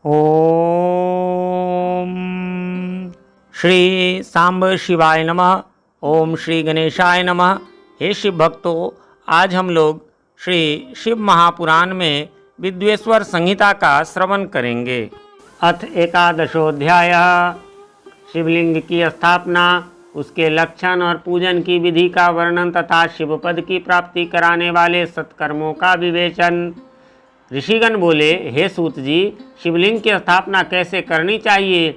ओम श्री सांब शिवाय नमः। ओम श्री गणेशाय नमः। हे शिव भक्तों, आज हम लोग श्री शिव महापुराण में विद्वेश्वर संहिता का श्रवण करेंगे। अथ एकादशोध्याय। शिवलिंग की स्थापना, उसके लक्षण और पूजन की विधि का वर्णन तथा शिवपद की प्राप्ति कराने वाले सत्कर्मों का विवेचन। ऋषिगण बोले, हे सूत जी, शिवलिंग की स्थापना कैसे करनी चाहिए,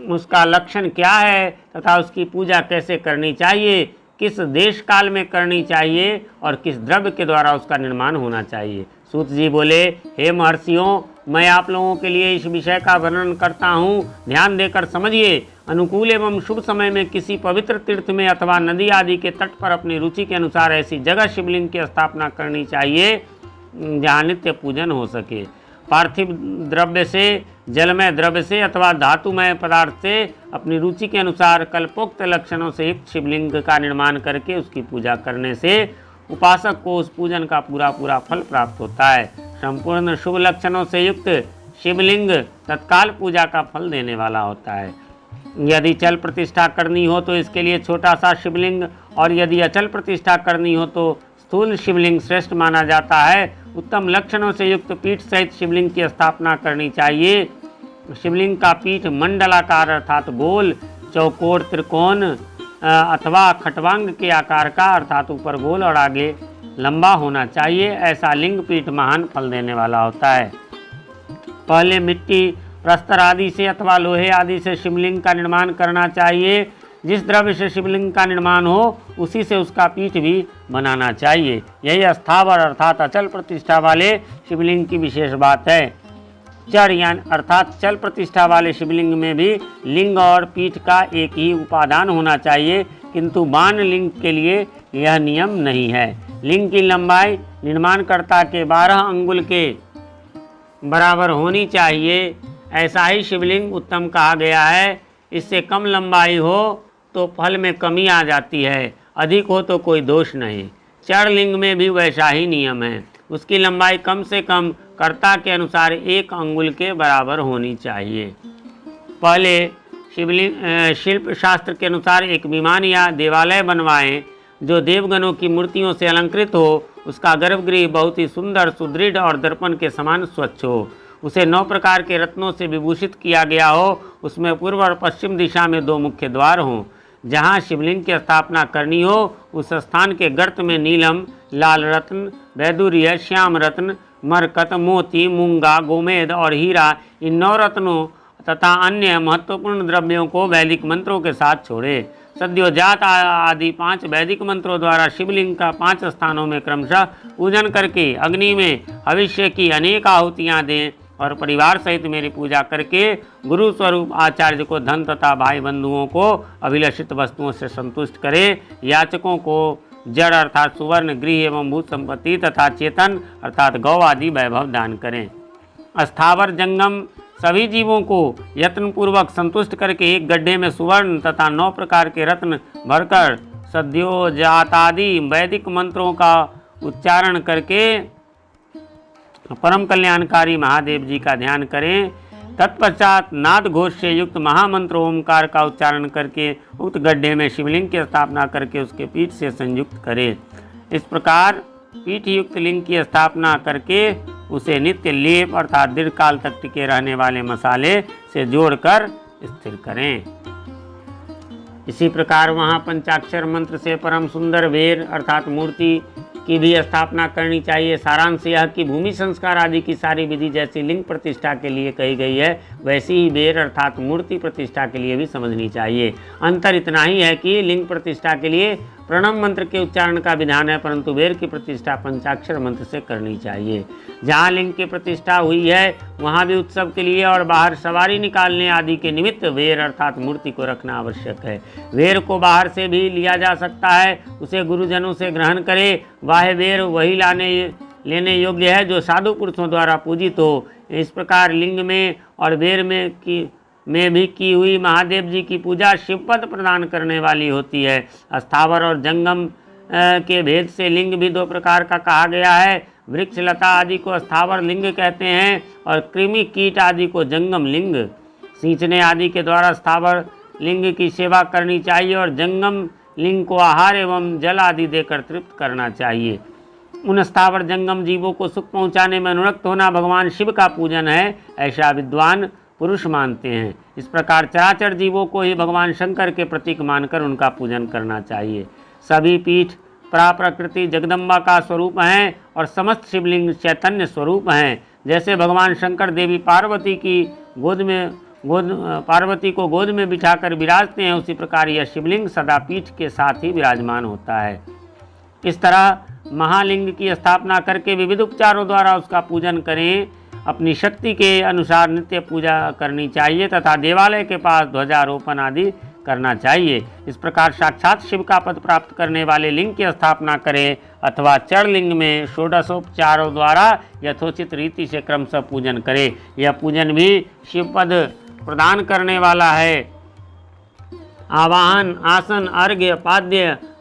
उसका लक्षण क्या है तथा उसकी पूजा कैसे करनी चाहिए, किस देश काल में करनी चाहिए और किस द्रव्य के द्वारा उसका निर्माण होना चाहिए। सूत जी बोले, हे महर्षियों, मैं आप लोगों के लिए इस विषय का वर्णन करता हूँ, ध्यान देकर समझिए। अनुकूल एवं शुभ समय में किसी पवित्र तीर्थ में अथवा नदी आदि के तट पर अपनी रुचि के अनुसार ऐसी जगह शिवलिंग की स्थापना करनी चाहिए जहाँ नित्य पूजन हो सके। पार्थिव द्रव्य से, जलमय द्रव्य से अथवा धातुमय पदार्थ से अपनी रुचि के अनुसार कल्पोक्त लक्षणों से युक्त शिवलिंग का निर्माण करके उसकी पूजा करने से उपासक को उस पूजन का पूरा फल प्राप्त होता है। संपूर्ण शुभ लक्षणों से युक्त शिवलिंग तत्काल पूजा का फल देने वाला होता है। यदि चल प्रतिष्ठा करनी हो तो इसके लिए छोटा सा शिवलिंग, और यदि अचल प्रतिष्ठा करनी हो तो स्थूल शिवलिंग श्रेष्ठ माना जाता है। उत्तम लक्षणों से युक्त पीठ सहित शिवलिंग की स्थापना करनी चाहिए। शिवलिंग का पीठ मंडलाकार अर्थात गोल, चौकोर, त्रिकोण अथवा खटवांग के आकार का अर्थात ऊपर गोल और आगे लंबा होना चाहिए। ऐसा लिंग पीठ महान फल देने वाला होता है। पहले मिट्टी, प्रस्तर आदि से अथवा लोहे आदि से शिवलिंग का निर्माण करना चाहिए। जिस द्रव्य से शिवलिंग का निर्माण हो उसी से उसका पीठ भी बनाना चाहिए। यही स्थावर अर्थात अचल प्रतिष्ठा वाले शिवलिंग की विशेष बात है। जड़ यानी अर्थात चल प्रतिष्ठा वाले शिवलिंग में भी लिंग और पीठ का एक ही उपादान होना चाहिए, किंतु बाण लिंग के लिए यह नियम नहीं है। लिंग की लंबाई निर्माणकर्ता के 12 अंगुल के बराबर होनी चाहिए। ऐसा ही शिवलिंग उत्तम कहा गया है। इससे कम लंबाई हो तो फल में कमी आ जाती है, अधिक हो तो कोई दोष नहीं। चढ़ लिंग में भी वैसा ही नियम है। उसकी लंबाई कम से कम कर्ता के अनुसार 1 अंगुल के बराबर होनी चाहिए। पहले शिवलिंग शिल्प शास्त्र के अनुसार एक विमान या देवालय बनवाएं जो देवगणों की मूर्तियों से अलंकृत हो। उसका गर्भगृह बहुत ही सुंदर, सुदृढ़ और दर्पण के समान स्वच्छ हो। उसे 9 प्रकार के रत्नों से विभूषित किया गया हो। उसमें पूर्व और पश्चिम दिशा में 2 मुख्य द्वार हों। जहाँ शिवलिंग की स्थापना करनी हो उस स्थान के गर्त में नीलम, लाल रत्न, वैदुर्य, श्याम रत्न, मरकत, मोती, मूंगा, गोमेद और हीरा, इन 9 रत्नों तथा अन्य महत्वपूर्ण द्रव्यों को वैदिक मंत्रों के साथ छोड़े। सद्योजात आदि 5 वैदिक मंत्रों द्वारा शिवलिंग का 5 स्थानों में क्रमशः पूजन करके अग्नि में भविष्य की अनेक आहुतियाँ दें और परिवार सहित मेरी पूजा करके गुरु स्वरूप आचार्य को धन तथा भाई बंधुओं को अभिलषित वस्तुओं से संतुष्ट करें। याचकों को जड़ अर्थात सुवर्ण, गृह एवं भूत संपत्ति तथा चेतन अर्थात गौ आदि वैभव दान करें। स्थावर जंगम सभी जीवों को यत्नपूर्वक संतुष्ट करके एक गड्ढे में सुवर्ण तथा 9 प्रकार के रत्न भरकर सद्योजातादि वैदिक मंत्रों का उच्चारण करके परम कल्याणकारी महादेव जी का ध्यान करें। तत्पश्चात नाद घोष से युक्त महामंत्र ओमकार का उच्चारण करके उक्त गड्ढे में शिवलिंग की स्थापना करके उसके पीठ से संयुक्त करें। इस प्रकार पीठ युक्त लिंग की स्थापना करके उसे नित्य लेप अर्थात दीर्घकाल तक टिके रहने वाले मसाले से जोड़कर स्थिर करें। इसी प्रकार वहाँ पंचाक्षर मंत्र से परम सुंदर वेर अर्थात मूर्ति की भी स्थापना करनी चाहिए। सारांश यह कि भूमि संस्कार आदि की सारी विधि जैसी लिंग प्रतिष्ठा के लिए कही गई है वैसी ही वेर अर्थात मूर्ति प्रतिष्ठा के लिए भी समझनी चाहिए। अंतर इतना ही है कि लिंग प्रतिष्ठा के लिए प्रणव मंत्र के उच्चारण का विधान है, परंतु वेर की प्रतिष्ठा पंचाक्षर मंत्र से करनी चाहिए। जहाँ लिंग की प्रतिष्ठा हुई है वहाँ भी उत्सव के लिए और बाहर सवारी निकालने आदि के निमित्त वेर अर्थात मूर्ति को रखना आवश्यक है। वेर को बाहर से भी लिया जा सकता है, उसे गुरुजनों से ग्रहण करे। वह वेर वही लेने योग्य है जो साधु पुरुषों द्वारा पूजित हो। इस प्रकार लिंग में और वेर में भी की हुई महादेव जी की पूजा शिवपद प्रदान करने वाली होती है। स्थावर और जंगम के भेद से लिंग भी 2 प्रकार का कहा गया है। वृक्ष लता आदि को स्थावर लिंग कहते हैं और कृमि कीट आदि को जंगम लिंग। सींचने आदि के द्वारा स्थावर लिंग की सेवा करनी चाहिए और जंगम लिंग को आहार एवं जल आदि देकर तृप्त करना चाहिए। उन स्थावर जंगम जीवों को सुख पहुँचाने में अनुरक्त होना भगवान शिव का पूजन है, ऐसा विद्वान पुरुष मानते हैं। इस प्रकार चराचर जीवों को ही भगवान शंकर के प्रतीक मानकर उनका पूजन करना चाहिए। सभी पीठ प्रकृति जगदम्बा का स्वरूप हैं और समस्त शिवलिंग चैतन्य स्वरूप हैं। जैसे भगवान शंकर देवी पार्वती को गोद में बिठाकर विराजते हैं, उसी प्रकार यह शिवलिंग सदा पीठ के साथ ही विराजमान होता है। इस तरह महालिंग की स्थापना करके विविध उपचारों द्वारा उसका पूजन करें। अपनी शक्ति के अनुसार नित्य पूजा करनी चाहिए तथा देवालय के पास ध्वजारोपण आदि करना चाहिए। इस प्रकार साक्षात शिव का पद प्राप्त करने वाले लिंग की स्थापना करें अथवा चर लिंग में षोडशोपचारों द्वारा यथोचित रीति से क्रमशः पूजन करें। यह पूजन भी शिव पद प्रदान करने वाला है। आवाहन, आसन, अर्घ्य,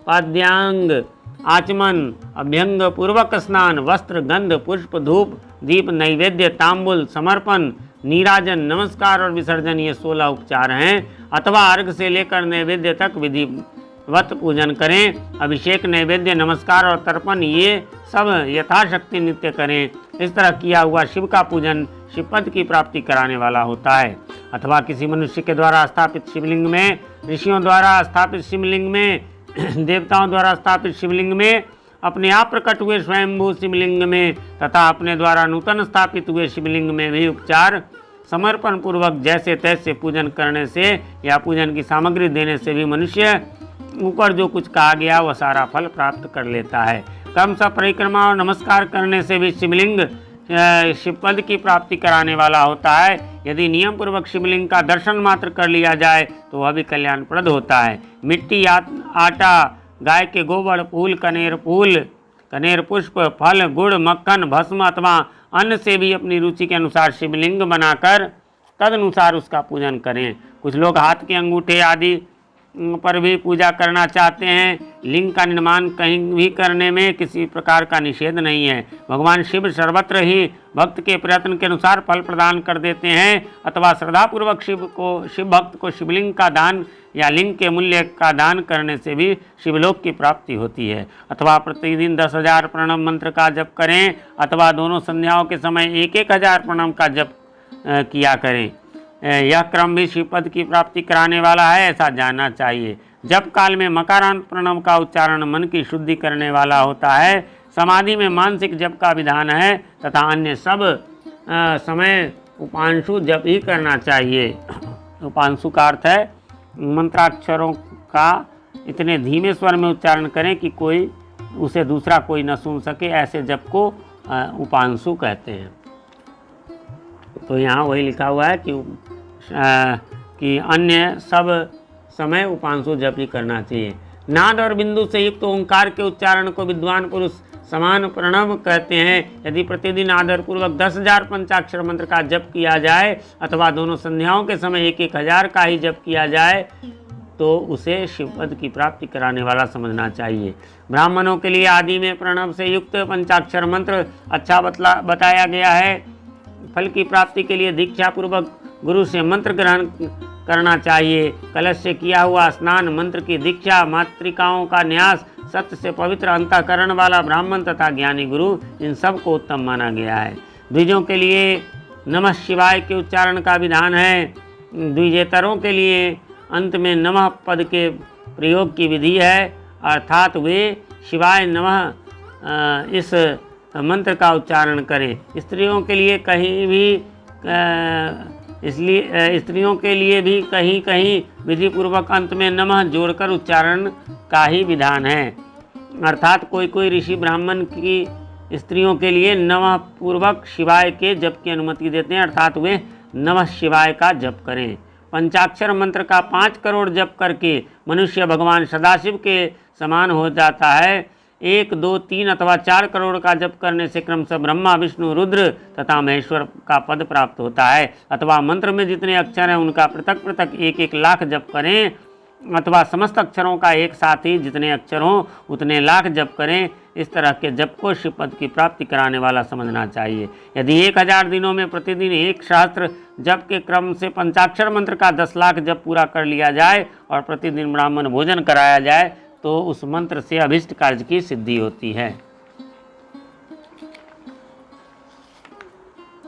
पाद्यांग, आचमन, अभ्यंग पूर्वक स्नान, वस्त्र, गंध, पुष्प, धूप, दीप, नैवेद्य, तांबुल, समर्पण, नीराजन, नमस्कार और विसर्जन, ये 16 उपचार हैं। अथवा अर्घ से लेकर नैवेद्य तक विधिवत पूजन करें। अभिषेक, नैवेद्य, नमस्कार और तर्पण ये सब यथाशक्ति नित्य करें। इस तरह किया हुआ शिव का पूजन शिवपद की प्राप्ति कराने वाला होता है। अथवा किसी मनुष्य के द्वारा स्थापित शिवलिंग में, ऋषियों द्वारा स्थापित शिवलिंग में, देवताओं द्वारा स्थापित शिवलिंग में, अपने आप प्रकट हुए स्वयंभू शिवलिंग में तथा अपने द्वारा नूतन स्थापित हुए शिवलिंग में भी उपचार समर्पण पूर्वक जैसे तैसे पूजन करने से या पूजन की सामग्री देने से भी मनुष्य ऊपर जो कुछ कहा गया वह सारा फल प्राप्त कर लेता है। क्रमशः परिक्रमा और नमस्कार करने से भी शिवलिंग शिवपद की प्राप्ति कराने वाला होता है। यदि नियम पूर्वक शिवलिंग का दर्शन मात्र कर लिया जाए तो वह भी कल्याणप्रद होता है। मिट्टी, आटा, गाय के गोबर, फूल, कनेर पुष्प, फल, गुड़, मक्खन, भस्म अथवा अन्न से भी अपनी रुचि के अनुसार शिवलिंग बनाकर तदनुसार उसका पूजन करें। कुछ लोग हाथ के अंगूठे आदि पर भी पूजा करना चाहते हैं। लिंग का निर्माण कहीं भी करने में किसी प्रकार का निषेध नहीं है। भगवान शिव सर्वत्र ही भक्त के प्रयत्न के अनुसार फल प्रदान कर देते हैं। अथवा श्रद्धापूर्वक शिव भक्त को शिवलिंग का दान या लिंग के मूल्य का दान करने से भी शिवलोक की प्राप्ति होती है। अथवा प्रतिदिन 10,000 प्रणव मंत्र का जप करें अथवा दोनों संध्याओं के समय 1,000 प्रणव का जप किया करें। यह क्रम भी शिवपद की प्राप्ति कराने वाला है, ऐसा जानना चाहिए। जप काल में मकारांत प्रणव का उच्चारण मन की शुद्धि करने वाला होता है। समाधि में मानसिक जप का विधान है तथा अन्य सब समय उपांशु जप ही करना चाहिए। उपांशु का अर्थ है मंत्राक्षरों का इतने धीमे स्वर में उच्चारण करें कि कोई उसे दूसरा कोई न सुन सके, ऐसे जप को उपांशु कहते हैं। तो यहाँ वही लिखा हुआ है कि अन्य सब समय उपांशु जप ही करना चाहिए। नाद और बिंदु से युक्त ओंकार के उच्चारण को विद्वान पुरुष समान प्रणव कहते हैं। यदि प्रतिदिन आदरपूर्वक 10,000 पंचाक्षर मंत्र का जप किया जाए अथवा दोनों संध्याओं के समय 1,000 का ही जप किया जाए तो उसे शिवपद की प्राप्ति कराने वाला समझना चाहिए। ब्राह्मणों के लिए आदि में प्रणव से युक्त पंचाक्षर मंत्र अच्छा बताया गया है। फल की प्राप्ति के लिए दीक्षा पूर्वक गुरु से मंत्र ग्रहण करना चाहिए। कलश से किया हुआ स्नान, मंत्र की दीक्षा, मातृकाओं का न्यास, सत्य से पवित्र अंतःकरण वाला ब्राह्मण तथा ज्ञानी गुरु, इन सब को उत्तम माना गया है। द्विजों के लिए नमः शिवाय के उच्चारण का विधान है। द्विजेतरों के लिए अंत में नमः पद के प्रयोग की विधि है, अर्थात वे शिवाय नमः इस मंत्र का उच्चारण करें। स्त्रियों के लिए स्त्रियों के लिए भी कहीं कहीं विधि पूर्वक अंत में नमः जोड़कर उच्चारण का ही विधान है। अर्थात कोई कोई ऋषि ब्राह्मण की स्त्रियों के लिए नमः पूर्वक शिवाय के जप की अनुमति देते हैं, अर्थात वे नमः शिवाय का जप करें। पंचाक्षर मंत्र का 5 करोड़ जप करके मनुष्य भगवान सदाशिव के समान हो जाता है। 1, 2, 3 अथवा 4 करोड़ का जप करने से क्रमशः ब्रह्मा, विष्णु, रुद्र तथा महेश्वर का पद प्राप्त होता है। अथवा मंत्र में जितने अक्षर हैं उनका पृथक पृथक 1-1 लाख जप करें अथवा समस्त अक्षरों का एक साथ ही जितने अक्षर हों उतने लाख जप करें। इस तरह के जप को शिव पद की प्राप्ति कराने वाला समझना चाहिए। यदि 1000 दिनों में प्रतिदिन 1 सहस्त्र जप के क्रम से पंचाक्षर मंत्र का 10 लाख जप पूरा कर लिया जाए और प्रतिदिन ब्राह्मण भोजन कराया जाए तो उस मंत्र से अभिष्ट कार्य की सिद्धि होती है।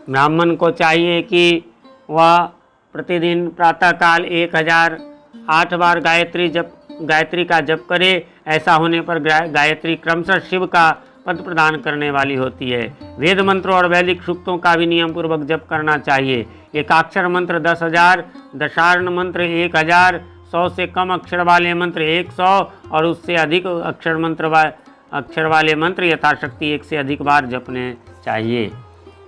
ब्राह्मण को चाहिए कि वह प्रतिदिन प्रातःकाल 1008 बार गायत्री का जप करे। ऐसा होने पर गायत्री क्रमशः शिव का पद प्रदान करने वाली होती है। वेद मंत्रों और वैदिक सूक्तों का भी नियम पूर्वक जप करना चाहिए। एकाक्षर मंत्र 10,000, दशार्ण मंत्र 1000, 100 से कम अक्षर वाले मंत्र 100 और उससे अधिक अक्षर वाले मंत्र यथाशक्ति 1 से अधिक बार जपने चाहिए।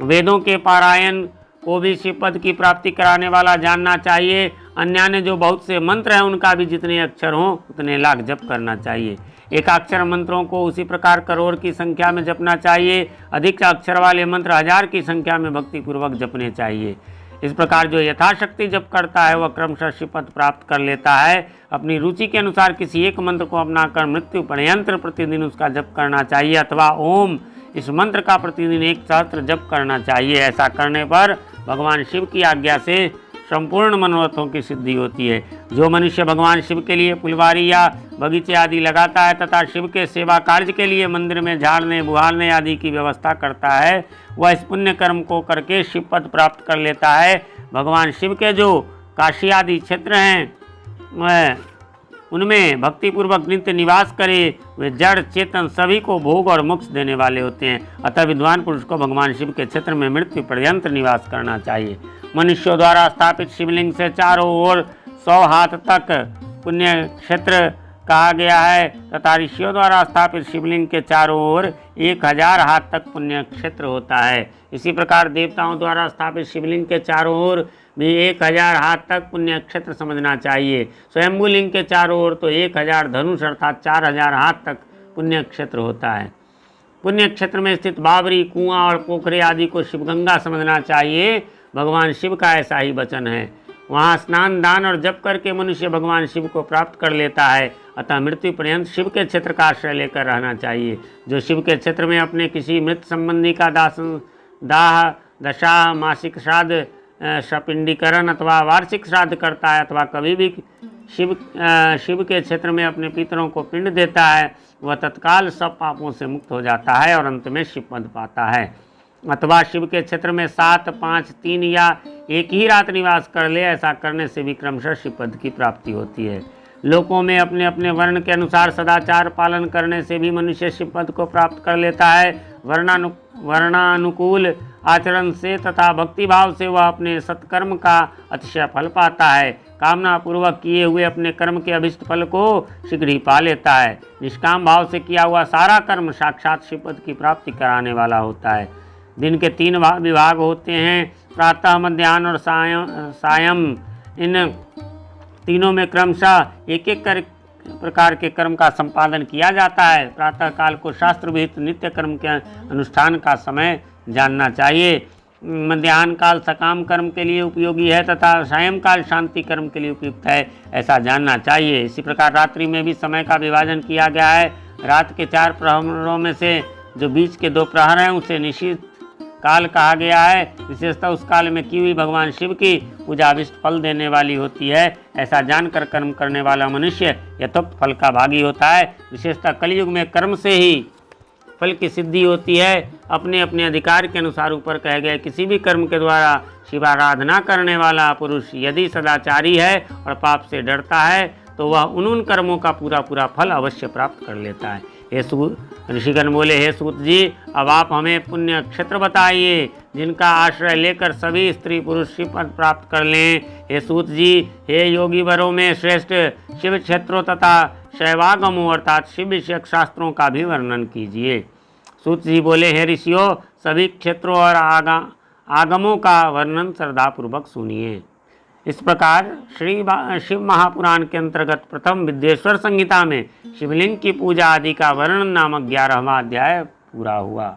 वेदों के पारायण को भी शिव पद की प्राप्ति कराने वाला जानना चाहिए। अन्य जो बहुत से मंत्र हैं उनका भी जितने अक्षर हों उतने लाख जप करना चाहिए। एकाक्षर मंत्रों को उसी प्रकार करोड़ की संख्या में जपना चाहिए। अधिक अक्षर वाले मंत्र 1000 की संख्या में भक्तिपूर्वक जपने चाहिए। इस प्रकार जो यथाशक्ति जप करता है वह क्रमशः शिव पद प्राप्त कर लेता है। अपनी रुचि के अनुसार किसी एक मंत्र को अपनाकर मृत्यु पर्यंत प्रतिदिन उसका जप करना चाहिए अथवा ओम इस मंत्र का प्रतिदिन 1 सहस्त्र जप करना चाहिए। ऐसा करने पर भगवान शिव की आज्ञा से संपूर्ण मनोरथों की सिद्धि होती है। जो मनुष्य भगवान शिव के लिए फुलवारी या बगीचे आदि लगाता है तथा शिव के सेवा कार्य के लिए मंदिर में झाड़ने बुहारने आदि की व्यवस्था करता है वह इस पुण्य कर्म को करके शिव पद प्राप्त कर लेता है। भगवान शिव के जो काशी आदि क्षेत्र हैं उनमें भक्तिपूर्वक नित्य निवास करे वे जड़ चेतन सभी को भोग और मोक्ष देने वाले होते हैं। अतः विद्वान पुरुष को भगवान शिव के क्षेत्र में मृत्यु पर्यंत निवास करना चाहिए। मनुष्यों द्वारा स्थापित शिवलिंग से चारों ओर 100 हाथ तक पुण्य क्षेत्र कहा गया है तथा ऋषियों द्वारा स्थापित शिवलिंग के चारों ओर 1000 हाथ तक पुण्य क्षेत्र होता है। इसी प्रकार देवताओं द्वारा स्थापित शिवलिंग के चारों ओर भी 1000 हाथ तक पुण्य क्षेत्र समझना चाहिए। स्वयंभू लिंग के चारों ओर तो 1000 धनुष अर्थात 4000 हाथ तक पुण्य क्षेत्र होता है। पुण्य क्षेत्र में स्थित बावरी, कुआं और पोखरे आदि को शिवगंगा समझना चाहिए। भगवान शिव का ऐसा ही वचन है। वहाँ स्नान दान और जप करके मनुष्य भगवान शिव को प्राप्त कर लेता है। अतः मृत्यु पर्यंत शिव के क्षेत्र का आश्रय लेकर रहना चाहिए। जो शिव के क्षेत्र में अपने किसी मृत संबंधी का दाह दशा मासिक श्राद्ध सपिंडीकरण अथवा वार्षिक श्राद्ध करता है अथवा कभी भी शिव के क्षेत्र में अपने पितरों को पिंड देता है वह तत्काल सब पापों से मुक्त हो जाता है और अंत में शिव पद पाता है। अथवा शिव के क्षेत्र में 7, 5, 3 या एक ही रात निवास कर ले। ऐसा करने से भी क्रमशः शिव पद की प्राप्ति होती है। लोकों में अपने अपने वर्ण के अनुसार सदाचार पालन करने से भी मनुष्य शिव पद को प्राप्त कर लेता है। वर्णानुकूल आचरण से तथा भक्तिभाव से वह अपने सत्कर्म का अतिशय फल पाता है। कामना पूर्वक किए हुए अपने कर्म के अभिष्ट फल को शीघ्र ही पा लेता है। निष्काम भाव से किया हुआ सारा कर्म साक्षात शिव पद की प्राप्ति कराने वाला होता है। दिन के 3 विभाग होते हैं, प्रातः, मध्याह्न और सायं। इन तीनों में क्रमशः एक एक प्रकार के कर्म का संपादन किया जाता है। प्रातः काल को शास्त्र विहित नित्य कर्म के अनुष्ठान का समय जानना चाहिए। मध्याह्न काल सकाम कर्म के लिए उपयोगी है तथा सायंकाल शांति कर्म के लिए उपयुक्त है, ऐसा जानना चाहिए। इसी प्रकार रात्रि में भी समय का विभाजन किया गया है। रात के 4 प्रहरों में से जो बीच के 2 प्रहर हैं उसे निश्चित काल कहा गया है। विशेषतः उस काल में की हुई भगवान शिव की पूजा अभिष्ट फल देने वाली होती है। ऐसा जानकर कर्म करने वाला मनुष्य यथोक्त फल का भागी होता है। विशेषतः कलयुग में कर्म से ही फल की सिद्धि होती है। अपने अपने अधिकार के अनुसार ऊपर कहे गए किसी भी कर्म के द्वारा शिवाराधना करने वाला पुरुष यदि सदाचारी है और पाप से डरता है तो वह उन कर्मों का पूरा फल अवश्य प्राप्त कर लेता है। ऋषिगण बोले, हे सूत जी, अब आप हमें पुण्य क्षेत्र बताइए जिनका आश्रय लेकर सभी स्त्री पुरुष शिव पद प्राप्त कर लें। हे सूत जी, हे योगी वरों में श्रेष्ठ शिव क्षेत्रों तथा शैवागमों अर्थात शिव विषयक शास्त्रों का भी वर्णन कीजिए। सूत जी बोले, हे ऋषियों, सभी क्षेत्रों और आगमों का वर्णन श्रद्धापूर्वक सुनिए। इस प्रकार शिव महापुराण के अंतर्गत प्रथम विद्येश्वर संहिता में शिवलिंग की पूजा आदि का वर्णन नामक 11वां अध्याय पूरा हुआ।